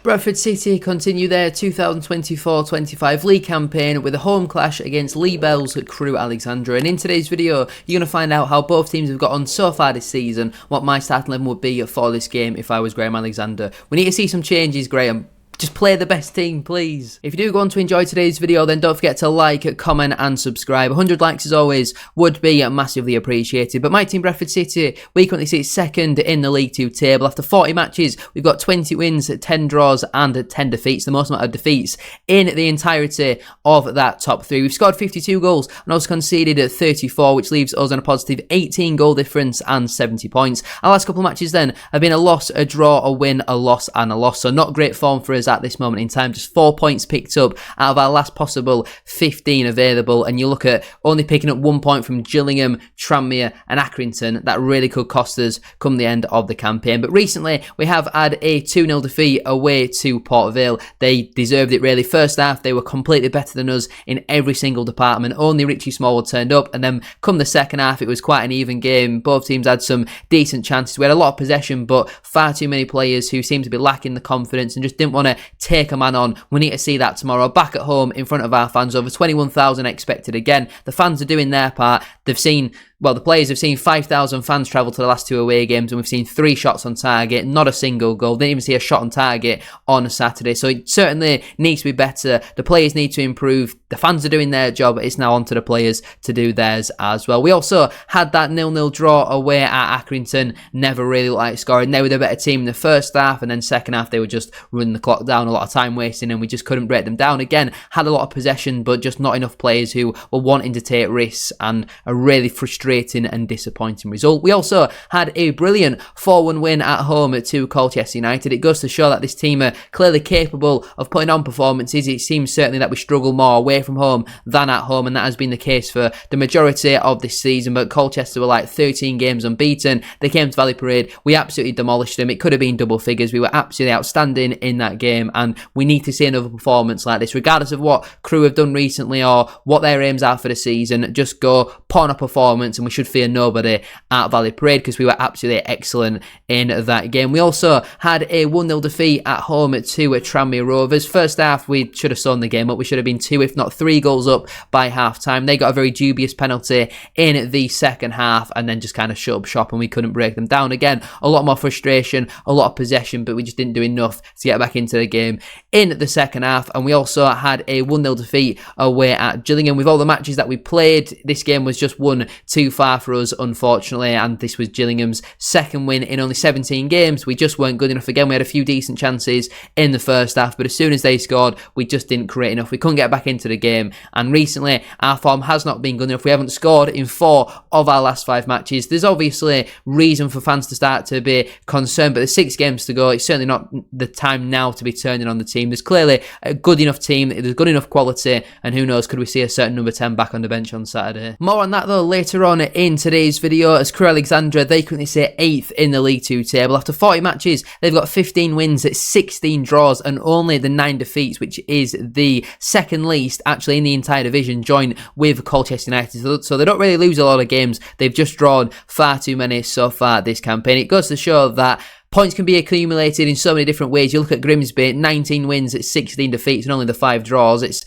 Bradford City continue their 2024-25 league campaign with a home clash against Lee Bell's at Crewe Alexandra. And in today's video, you're going to find out how both teams have got on so far this season, what my starting 11 would be for this game if I was Graham Alexander. We need to see some changes, Graham. Just play the best team, please. If you do go on to enjoy today's video, then don't forget to like, comment and subscribe. 100 likes as always would be massively appreciated. But my team, Bradford City, we currently sit second in the League 2 table. After 40 matches, we've got 20 wins, 10 draws and 10 defeats. The most amount of defeats in the entirety of that top three. We've scored 52 goals and also conceded 34, which leaves us on a positive 18 goal difference and 70 points. Our last couple of matches then have been a loss, a draw, a win, a loss and a loss. So not great form for us at this moment in time. Just 4 points picked up out of our last possible 15 available, and you look at only picking up 1 point from Gillingham, Tranmere and Accrington. That really could cost us come the end of the campaign. But recently we have had a 2-0 defeat away to Port Vale. They deserved it really. First half they were completely better than us in every single department. Only Richie Smallwood turned up, and then come the second half it was quite an even game. Both teams had some decent chances. We had a lot of possession, but far too many players who seemed to be lacking the confidence and just didn't want to take a man on. We need to see that tomorrow back at home in front of our fans. Over 21,000 expected again. The fans are doing their part. They've seen, well, the players have seen 5,000 fans travel to the last 2 away games, and we've seen 3 shots on target, not a single goal. Didn't even see a shot on target on a Saturday. So it certainly needs to be better. The players need to improve. The fans are doing their job. It's now on to the players to do theirs as well. We also had that 0-0 draw away at Accrington. Never really like scoring. They were the better team in the first half, and then second half they were just running the clock down, a lot of time wasting, and we just couldn't break them down. Again, had a lot of possession, but just not enough players who were wanting to take risks, and a really frustrating and disappointing result. We also had a brilliant 4-1 win at home to Colchester United. It goes to show that this team are clearly capable of putting on performances. It seems certainly that we struggle more away from home than at home, and that has been the case for the majority of this season. But Colchester were like 13 games unbeaten. They came to Valley Parade. We absolutely demolished them. It could have been double figures. We were absolutely outstanding in that game, and we need to see another performance like this, regardless of what Crewe have done recently or what their aims are for the season. Just go put on a performance and we should fear nobody at Valley Parade, because we were absolutely excellent in that game. We also had a 1-0 defeat at home to Tranmere Rovers. First half we should have sewn the game up. We should have been 2 if not 3 goals up by half time. They got a very dubious penalty in the second half and then just kind of shut up shop, and we couldn't break them down. Again, a lot more frustration, a lot of possession, but we just didn't do enough to get back into the game in the second half. And we also had a 1-0 defeat away at Gillingham. With all the matches that we played, this game was just one too far for us, unfortunately, and this was Gillingham's second win in only 17 games. We just weren't good enough. Again, we had a few decent chances in the first half, but as soon as they scored, we just didn't create enough. We couldn't get back into the game, and recently our form has not been good enough. We haven't scored in 4 of our last 5 matches. There's obviously reason for fans to start to be concerned, but there's 6 games to go. It's certainly not the time now to be turning on the team. There's clearly a good enough team, there's good enough quality, and who knows, could we see a certain number 10 back on the bench on Saturday. More on that though later on in today's video, as Crewe Alexandra, they currently sit 8th in the League 2 table. After 40 matches, they've got 15 wins, 16 draws and only the 9 defeats, which is the second least actually in the entire division, joined with Colchester United. So they don't really lose a lot of games. They've just drawn far too many so far this campaign. It goes to show that points can be accumulated in so many different ways. You look at Grimsby, 19 wins, 16 defeats and only the 5 draws. It's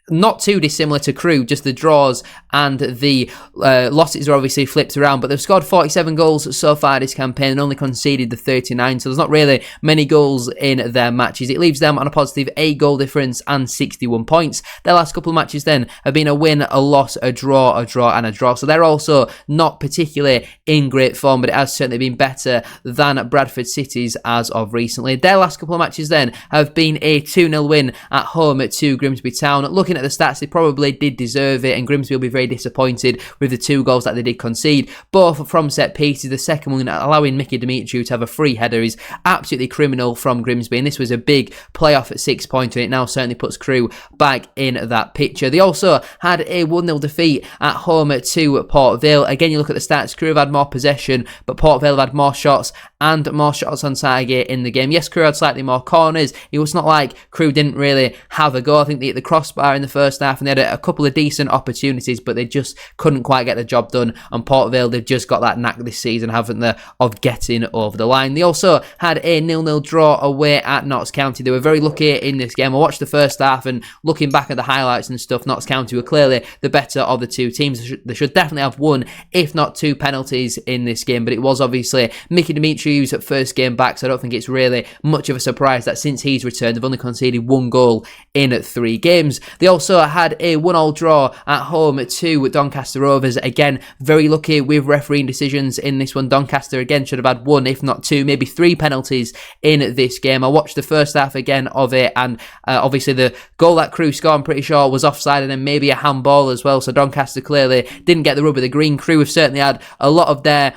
not too dissimilar to Crewe, just the draws and the losses are obviously flipped around, but they've scored 47 goals so far this campaign and only conceded the 39, so there's not really many goals in their matches. It leaves them on a positive 8 goal difference and 61 points. Their last couple of matches then have been a win, a loss, a draw and a draw, so they're also not particularly in great form, but it has certainly been better than Bradford City's as of recently. Their last couple of matches then have been a 2-0 win at home to Grimsby Town. Looking at the stats, they probably did deserve it, and Grimsby will be very disappointed with the 2 goals that they did concede, both from set pieces. The second one, allowing Mickey Dimitriou to have a free header, is absolutely criminal from Grimsby, and this was a big playoff at 6-pointer, and it now certainly puts Crewe back in that picture. They also had a 1-0 defeat at home to Port Vale. Again, you look at the stats, Crewe have had more possession, but Port Vale have had more shots and more shots on target in the game. Yes, Crewe had slightly more corners. It was not like Crewe didn't really have a go. I think they hit the crossbar in the the first half, and they had a couple of decent opportunities, but they just couldn't quite get the job done. And Port Vale, they've just got that knack this season, haven't they, of getting over the line. They also had a 0-0 draw away at Notts County. They were very lucky in this game. I watched the first half, and looking back at the highlights and stuff, Notts County were clearly the better of the two teams. They should definitely have one, if not two, penalties in this game, but it was obviously Mickey Dimitriou's first game back, so I don't think it's really much of a surprise that since he's returned, they've only conceded one goal in 3 games. They also had a 1-1 draw at home to Doncaster Rovers. Again, very lucky with refereeing decisions in this one. Doncaster, again, should have had one, if not two, maybe 3 penalties in this game. I watched the first half again of it, and obviously the goal that Crewe scored, I'm pretty sure, was offside, and then maybe a handball as well, so Doncaster clearly didn't get the rub of the green. Crewe have certainly had a lot of the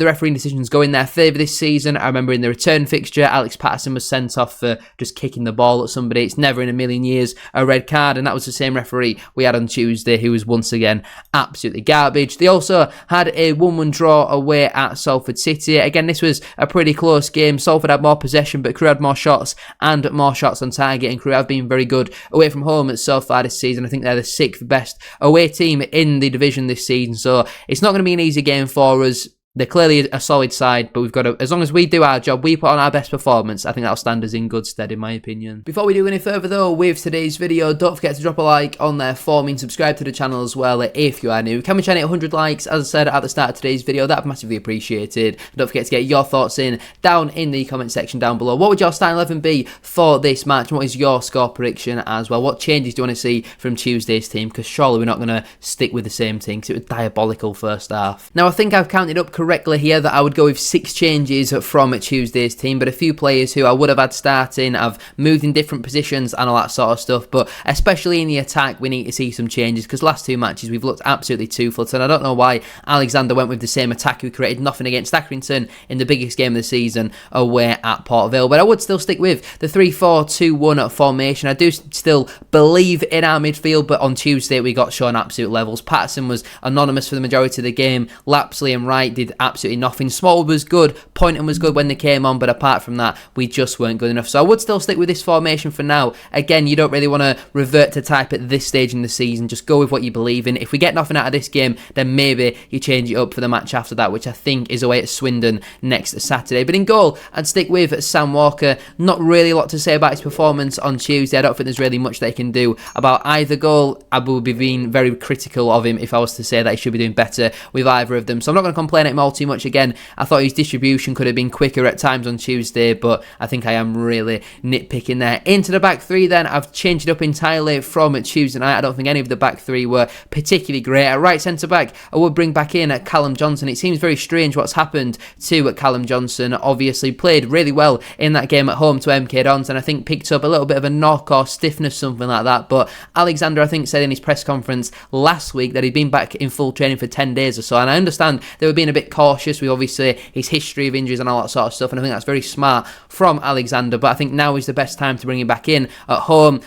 refereeing decisions go in their favour this season. I remember in the return fixture, Alex Patterson was sent off for just kicking the ball at somebody. It's never in a million years a red card, and that was the same referee we had on Tuesday, who was once again absolutely garbage. They also had a 1-1 draw away at Salford City. Again, this was a pretty close game. Salford had more possession, but Crewe had more shots and more shots on target, and Crewe have been very good away from home so far this season. I think they're the 6th best away team in the division this season, so it's not going to be an easy game for us. They're clearly a solid side, but we've got to, as long as we do our job, we put on our best performance, I think that'll stand us in good stead, in my opinion. Before we do any further though with today's video, don't forget to drop a like on there for me and subscribe to the channel as well if you are new. Can we try and hit 100 likes, as I said at the start of today's video? That'd be massively appreciated. Don't forget to get your thoughts in down in the comment section down below. What would your starting 11 be for this match? What is your score prediction as well? What changes do you want to see from Tuesday's team? Because surely we're not going to stick with the same team, because it was diabolical first half. Now, I think I've counted up correctly here that I would go with 6 changes from Tuesday's team, but a few players who I would have had starting have moved in different positions and all that sort of stuff. But especially in the attack, we need to see some changes, because last 2 matches we've looked absolutely toothless, and I don't know why Alexander went with the same attack who created nothing against Accrington in the biggest game of the season away at Port Vale. But I would still stick with the 3-4-2-1 formation. I do still believe in our midfield, but on Tuesday we got shown absolute levels. Patterson was anonymous for the majority of the game. Lapsley and Wright did absolutely nothing. Small was good, Poynton was good when they came on, but apart from that, we just weren't good enough. So I would still stick with this formation for now. Again, you don't really want to revert to type at this stage in the season. Just go with what you believe in. If we get nothing out of this game, then maybe you change it up for the match after that, which I think is away at Swindon next Saturday. But in goal, I'd stick with Sam Walker. Not really a lot to say about his performance on Tuesday. I don't think there's really much they can do about either goal. I would be being very critical of him if I was to say that he should be doing better with either of them. So I'm not going to complain at him all too much. Again, I thought his distribution could have been quicker at times on Tuesday, but I think I am really nitpicking there. Into the back 3 then, I've changed it up entirely from Tuesday night. I don't think any of the back 3 were particularly great. At right centre-back, I would bring back in Callum Johnson. It seems very strange what's happened to Callum Johnson. Obviously played really well in that game at home to MK Dons, and I think picked up a little bit of a knock or stiffness, something like that. But Alexander, I think, said in his press conference last week that he'd been back in full training for 10 days or so, and I understand they were being a bit cautious with obviously his history of injuries and all that sort of stuff, and I think that's very smart from Alexander. But I think now is the best time to bring him back in at home.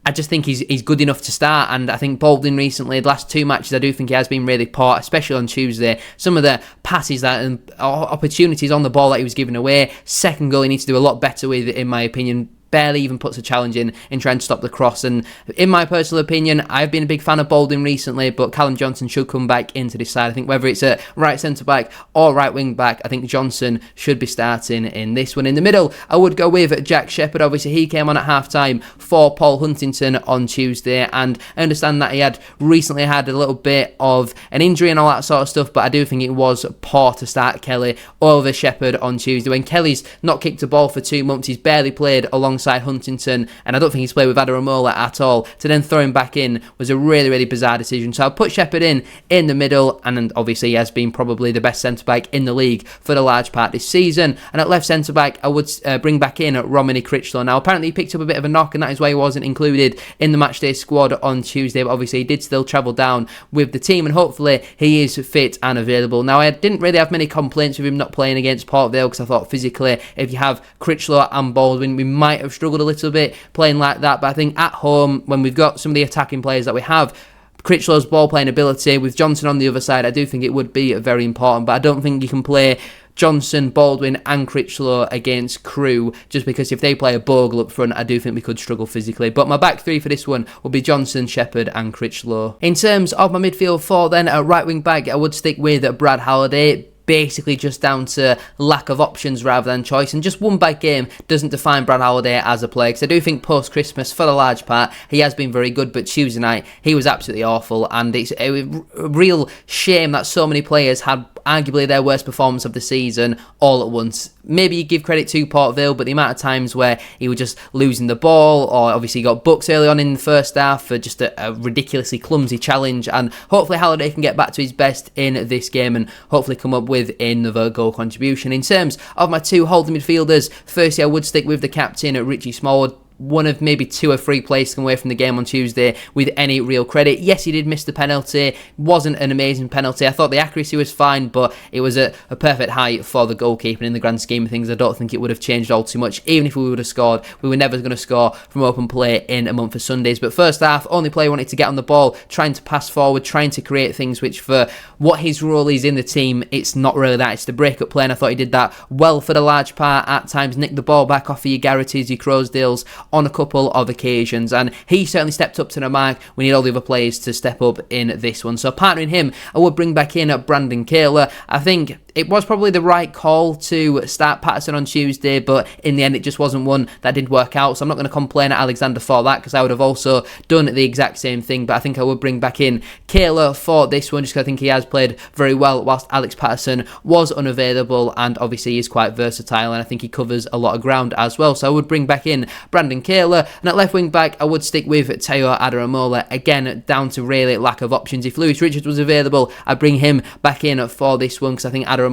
I just think he's good enough to start, and I think Baldwin recently, the last 2 matches, I do think he has been really poor, especially on Tuesday. Some of the passes that and opportunities on the ball that he was giving away, second goal he needs to do a lot better with, in my opinion. Barely even puts a challenge in trying to stop the cross. And in my personal opinion, I've been a big fan of Baldwin recently, but Callum Johnson should come back into this side. I think whether it's a right centre-back or right wing-back, I think Johnson should be starting in this one. In the middle, I would go with Jack Shepherd. Obviously, he came on at half-time for Paul Huntington on Tuesday, and I understand that he had recently had a little bit of an injury and all that sort of stuff, but I do think it was poor to start Kelly over Shepherd on Tuesday. When Kelly's not kicked a ball for 2 months, he's barely played alongside Huntington, and I don't think he's played with Adaramola at all. To then throw him back in was a really, really bizarre decision. So I'll put Shepherd in the middle, and then obviously he has been probably the best centre-back in the league for the large part this season. And at left centre-back, I would bring back in Romany Critchlow. Now, apparently he picked up a bit of a knock, and that is why he wasn't included in the matchday squad on Tuesday, but obviously he did still travel down with the team, and hopefully he is fit and available. Now, I didn't really have many complaints with him not playing against Port Vale, because I thought physically, if you have Critchlow and Baldwin, we might have struggled a little bit playing like that. But I think at home, when we've got some of the attacking players that we have, Critchlow's ball playing ability with Johnson on the other side, I do think it would be very important. But I don't think you can play Johnson, Baldwin and Critchlow against Crewe, just because if they play a bogle up front, I do think we could struggle physically. But my back three for this one will be Johnson, Shepherd and Critchlow. In terms of my midfield four then, at right wing back, I would stick with Brad Halliday. Basically just down to lack of options rather than choice, and just one bad game doesn't define Brad Halliday as a player, because I do think post-Christmas, for the large part, he has been very good, but Tuesday night, he was absolutely awful, and it's a real shame that so many players had arguably their worst performance of the season all at once. Maybe you give credit to Port Vale, but the amount of times where he was just losing the ball, or obviously he got booked early on in the first half for just a ridiculously clumsy challenge, and hopefully Halliday can get back to his best in this game and hopefully come up with another goal contribution. In terms of my two holding midfielders, firstly I would stick with the captain, Richie Smallwood. One of maybe 2 or 3 plays come away from the game on Tuesday with any real credit. Yes, he did miss the penalty. Wasn't an amazing penalty. I thought the accuracy was fine, but it was a perfect height for the goalkeeper. In the grand scheme of things, I don't think it would have changed all too much. Even if we would have scored, we were never going to score from open play in a month of Sundays. But first half, only player wanted to get on the ball, trying to pass forward, trying to create things, which for what his role is in the team, it's not really that. It's the break-up play, and I thought he did that well for the large part. At times, nicked the ball back off of your Garrities, your Crowsdales, on a couple of occasions, and he certainly stepped up to the mark. We need all the other players to step up in this one. So partnering him, I would bring back in Brandon Cowley. I think it was probably the right call to start Patterson on Tuesday, but in the end it just wasn't one that did work out, so I'm not going to complain at Alexander for that, because I would have also done the exact same thing. But I think I would bring back in Cowley for this one, just because I think he has played very well whilst Alex Patterson was unavailable, and obviously he is quite versatile, and I think he covers a lot of ground as well. So I would bring back in Brandon Cowley, and at left wing back I would stick with Tayo Adaramola, again down to really lack of options. If Lewis Richards was available, I'd bring him back in for this one, because I think Adaramola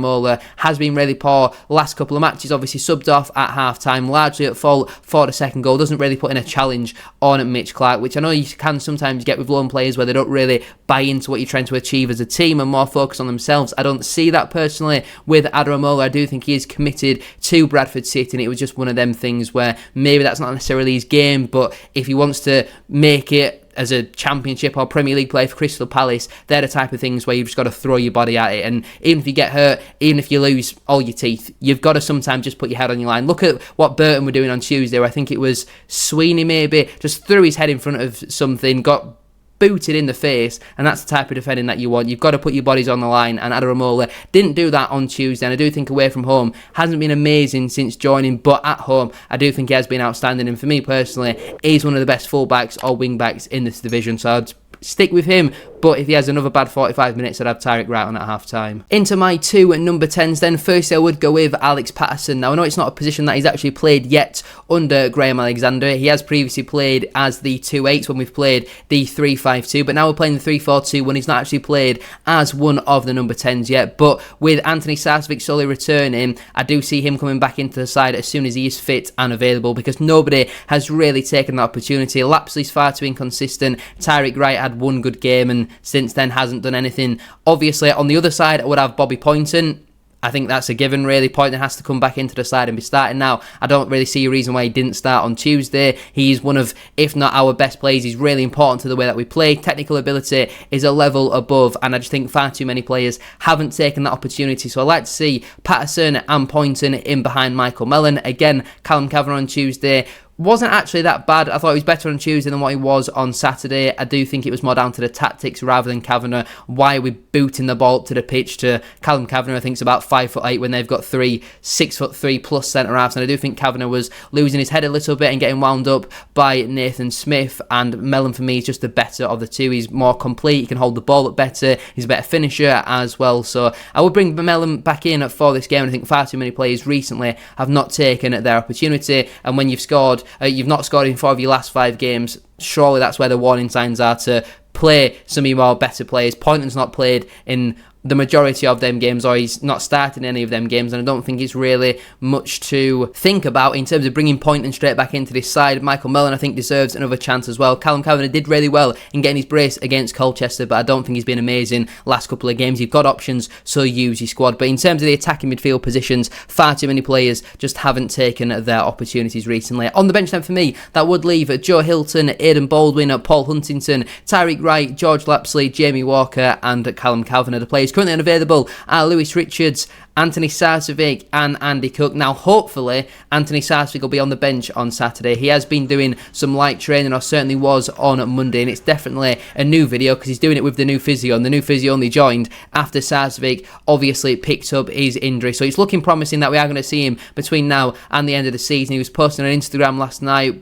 has been really poor last couple of matches. Obviously subbed off at half time, largely at fault for the second goal. Doesn't really put in a challenge on Mitch Clark, which I know you can sometimes get with lone players where they don't really buy into what you're trying to achieve as a team and more focus on themselves. I don't see that personally with Adaramola. I do think he is committed to Bradford City, and it was just one of them things where maybe that's not necessarily his game, but if he wants to make it as a Championship or Premier League player for Crystal Palace, they're the type of things where you've just got to throw your body at it. And even if you get hurt, even if you lose all your teeth, you've got to sometimes just put your head on your line. Look at what Burton were doing on Tuesday, where I think it was Sweeney maybe, just threw his head in front of something, got booted in the face, and that's the type of defending that you want. You've got to put your bodies on the line, and Adaramola didn't do that on Tuesday, and I do think away from home hasn't been amazing since joining, but at home I do think he has been outstanding, and for me personally, he's one of the best full-backs or wing-backs in this division, so I'd stick with him. But if he has another bad 45 minutes, I'd have Tyreek Wright on at half time. Into my two number 10s then. Firstly, I would go with Alex Patterson. Now, I know it's not a position that he's actually played yet under Crewe Alexandra. He has previously played as the 2-8 when we've played the 3-5-2, but now we're playing the 3-4-2 when he's not actually played as one of the number 10s yet. But with ANTONI SARCEVIC slowly returning, I do see him coming back into the side as soon as he is fit and available, because nobody has really taken that opportunity. Lapsley's far too inconsistent. Tyreek Wright had one good game and since then hasn't done anything. Obviously, on the other side, I would have Bobby Poynton. I think that's a given, really. Poynton has to come back into the side and be starting now. I don't really see a reason why he didn't start on Tuesday. He's one of, if not our best players. He's really important to the way that we play. Technical ability is a level above, and I just think far too many players haven't taken that opportunity. So I like to see Patterson and Poynton in behind Michael Mellon. Again, Callum Kavanagh on Tuesday wasn't actually that bad. I thought he was better on Tuesday than what he was on Saturday. I do think it was more down to the tactics rather than Kavanagh. Why are we booting the ball up to the pitch to Callum Kavanagh? I think it's about 5'8" when they've got 3 6'3" plus centre halves, and I do think Kavanagh was losing his head a little bit and getting wound up by Nathan Smith. And Mellon for me is just the better of the two. He's more complete. He can hold the ball up better. He's a better finisher as well. So I would bring Mellon back in for this game. I think far too many players recently have not taken their opportunity, and when you've not scored in 4 of your last 5 games, surely that's where the warning signs are to play some of your more better players. Poynton's not played in the majority of them games, or he's not started any of them games, and I don't think it's really much to think about in terms of bringing Poynton straight back into this side. Michael Mellon, I think, deserves another chance as well. Callum Kavanagh did really well in getting his brace against Colchester, but I don't think he's been amazing last couple of games. You've got options, so use your squad. But in terms of the attacking midfield positions, far too many players just haven't taken their opportunities recently. On the bench then for me, that would leave Joe Hilton, Aidan Baldwin, Paul Huntington, Tyreek Wright, George Lapsley, Jamie Walker and Callum Kavanagh. The players currently unavailable are Lewis Richards, ANTONI, SARCEVIC and Andy Cook. Now, hopefully, ANTONI SARCEVIC will be on the bench on Saturday. He has been doing some light training, or certainly was on Monday, and it's definitely a new video because he's doing it with the new physio, and the new physio only joined after SARCEVIC obviously picked up his injury. So it's looking promising that we are going to see him between now and the end of the season. He was posting on Instagram last night,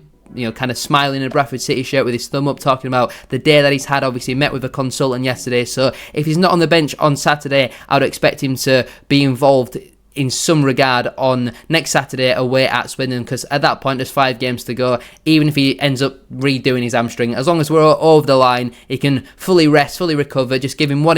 kind of smiling in a Bradford City shirt with his thumb up, talking about the day that he's had. Obviously met with a consultant yesterday, so if he's not on the bench on Saturday, I would expect him to be involved in some regard on next Saturday away at Swindon, because at that point there's 5 games to go. Even if he ends up redoing his hamstring, as long as we're over the line, he can fully rest, fully recover. Just give him what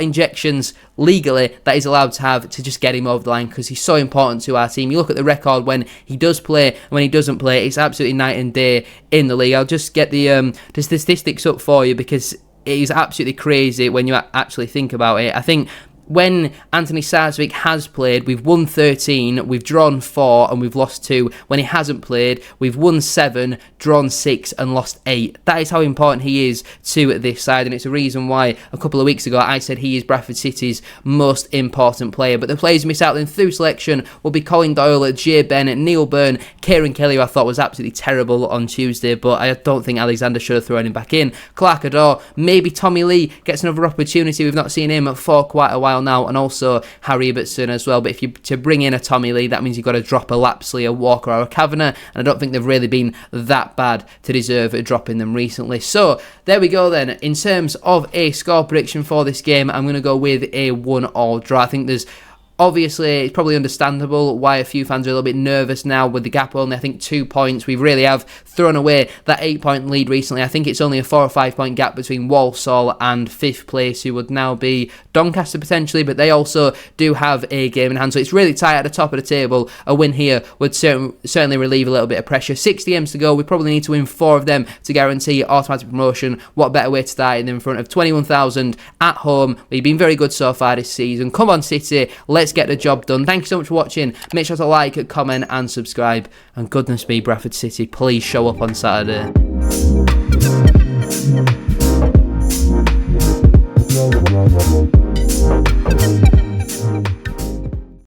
injections legally that he's allowed to have to just get him over the line, because he's so important to our team. You look at the record when he does play and when he doesn't play, it's absolutely night and day in the league. I'll just get the statistics up for you, because it is absolutely crazy when you actually think about it. I think when ANTONI SARCEVIC has played, we've won 13, we've drawn 4 and we've lost 2. When he hasn't played, we've won 7, drawn 6 and lost 8. That is how important he is to this side, and it's a reason why a couple of weeks ago I said he is Bradford City's most important player. But the players missed out then through selection will be Colin Doyle, Jay Bennett, Neil Byrne, Kieran Kelly, who I thought was absolutely terrible on Tuesday, but I don't think Alexander should have thrown him back in. Clark Adore, maybe Tommy Lee gets another opportunity. We've not seen him for quite a while now, and also Harry Ibbotson as well. But if you to bring in a Tommy Lee, that means you've got to drop a Lapsley, a Walker or a Kavanagh, and I don't think they've really been that bad to deserve dropping them recently. So there we go then. In terms of a score prediction for this game, I'm going to go with a 1-1 draw. I think there's obviously, it's probably understandable why a few fans are a little bit nervous now with the gap only, I think, 2 points. We really have thrown away that 8-point lead recently. I think it's only a 4 or 5 point gap between Walsall and 5th place, who would now be Doncaster potentially, but they also do have a game in hand. So it's really tight at the top of the table. A win here would certainly relieve a little bit of pressure. 6 games to go. We probably need to win 4 of them to guarantee automatic promotion. What better way to start than in front of 21,000 at home? We've been very good so far this season. Come on, City. Let's get the job done. Thank you so much for watching. Make sure to like, comment and subscribe, and goodness me, Bradford City, please show up on Saturday.